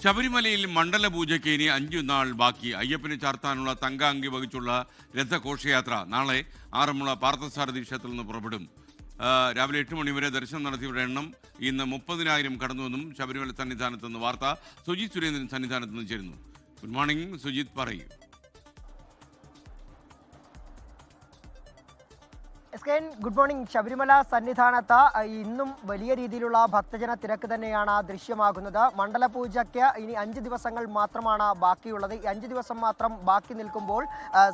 ശബരിമലയിൽ മണ്ഡലപൂജയ്ക്ക് ഇനി 5 നാൾ ബാക്കി. അയ്യപ്പനെ ചാർത്താനുള്ള തങ്കാങ്കി വഹിച്ചുള്ള രഥഘോഷയാത്ര നാളെ ആറന്മുള പാർത്ഥസാരഥി ക്ഷേത്രത്തിൽ നിന്ന് പുറപ്പെടും. രാവിലെ 8 മണി വരെ ദർശനം നടത്തിയവരുടെ എണ്ണം ഇന്ന് 30,000 കടന്നുവെന്നും ശബരിമല സന്നിധാനത്ത് നിന്ന് വാർത്ത. സുജിത് സുരേന്ദ്രൻ സന്നിധാനത്ത് നിന്ന് ചേരുന്നു. ഗുഡ് മോർണിംഗ് സുജിത്, പറയൂ. Good morning. ശബരിമല സന്നിധാനത്ത് ഇന്നും വലിയ രീതിയിലുള്ള ഭക്തജന തിരക്ക് തന്നെയാണ് ദൃശ്യമാകുന്നത്. മണ്ഡലപൂജയ്ക്ക് ഇനി 5 ദിവസങ്ങൾ മാത്രമാണ് ബാക്കിയുള്ളത്. ഈ 5 ദിവസം മാത്രം ബാക്കി നിൽക്കുമ്പോൾ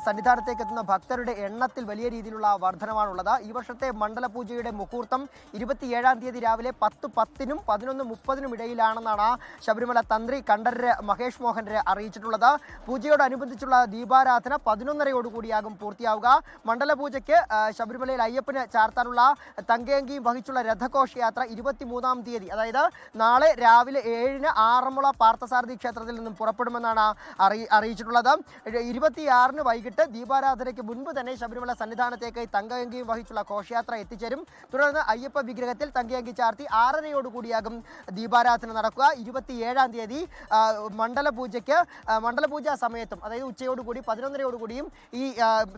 സന്നിധാനത്തേക്ക് എത്തുന്ന ഭക്തരുടെ എണ്ണത്തിൽ വലിയ രീതിയിലുള്ള വർധനമാണുള്ളത്. ഈ വർഷത്തെ മണ്ഡലപൂജയുടെ മുഹൂർത്തം 27-ാം തീയതി രാവിലെ 10:10-നും 11:30-നും ഇടയിലാണെന്നാണ് ശബരിമല തന്ത്രി കണ്ഠരര് മഹേഷ് മോഹനര് അറിയിച്ചിട്ടുള്ളത്. പൂജയോടനുബന്ധിച്ചുള്ള ദീപാരാധന 11:30യോടുകൂടിയാകും പൂർത്തിയാവുക. മണ്ഡലപൂജയ്ക്ക് ശബരിമലയിൽ അയ്യപ്പന് ചാർത്താനുള്ള തങ്കയങ്കിയും വഹിച്ചുള്ള രഥഘോഷയാത്ര 23-ാം തീയതി, അതായത് നാളെ രാവിലെ 7-ന് ആറന്മുള പാർത്ഥസാരഥി ക്ഷേത്രത്തിൽ നിന്നും പുറപ്പെടുമെന്നാണ് അറിയിച്ചിട്ടുള്ളത്. 26-ന് വൈകിട്ട് ദീപാരാധനയ്ക്ക് മുൻപ് തന്നെ ശബരിമല സന്നിധാനത്തേക്ക് തങ്കയങ്കിയും വഹിച്ചുള്ള ഘോഷയാത്ര എത്തിച്ചേരും. തുടർന്ന് അയ്യപ്പ വിഗ്രഹത്തിൽ തങ്കയങ്കി ചാർത്തി 6:30യോടുകൂടിയാകും ദീപാരാധന നടക്കുക. 27-ാം തീയതി മണ്ഡലപൂജ സമയത്തും, അതായത് ഉച്ചയോടുകൂടി 11:30യോടുകൂടിയും ഈ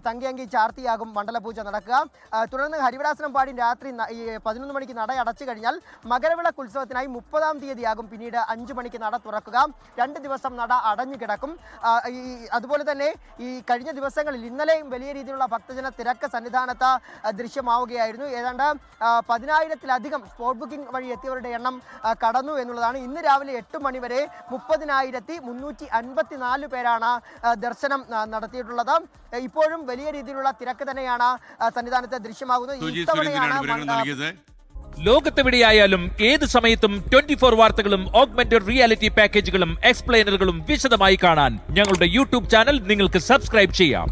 തങ്കയങ്കി ചാർത്തിയാകും മണ്ഡലപൂജ നടക്കുക. തുടർന്ന് ഹരിവരാസനം പാടി രാത്രി 11 മണിക്ക് നട അടച്ചു കഴിഞ്ഞാൽ മകരവിളക്ക് ഉത്സവത്തിനായി 30-ാം തീയതിയാകും പിന്നീട് 5 മണിക്ക് നട തുറക്കുക. 2 ദിവസം നട അടഞ്ഞു കിടക്കും. അതുപോലെ തന്നെ ഈ കഴിഞ്ഞ ദിവസങ്ങളിൽ ഇന്നലെയും വലിയ രീതിയിലുള്ള ഭക്തജന തിരക്ക് സന്നിധാനത്ത് ദൃശ്യമാവുകയായിരുന്നു. ഏതാണ്ട് 10,000-ത്തിലധികം സ്പോട്ട് ബുക്കിംഗ് വഴി എത്തിയവരുടെ എണ്ണം കടന്നു എന്നുള്ളതാണ്. ഇന്ന് രാവിലെ 8 മണി വരെ 30,354 പേരാണ് ദർശനം നടത്തിയിട്ടുള്ളത്. ഇപ്പോഴും വലിയ രീതിയിലുള്ള തിരക്ക് തന്നെയാണ് സന്നിധാനത്തെ ദൃശ്യമാകുന്നത്. ലോകത്തെവിടെയായാലും ഏത് സമയത്തും 24 വാർത്തകളും ഓഗ്മെന്റഡ് റിയാലിറ്റി പാക്കേജുകളും എക്സ്പ്ലെയിനറുകളും വിശദമായി കാണാൻ ഞങ്ങളുടെ യൂട്യൂബ് ചാനൽ നിങ്ങൾക്ക് സബ്സ്ക്രൈബ് ചെയ്യാം.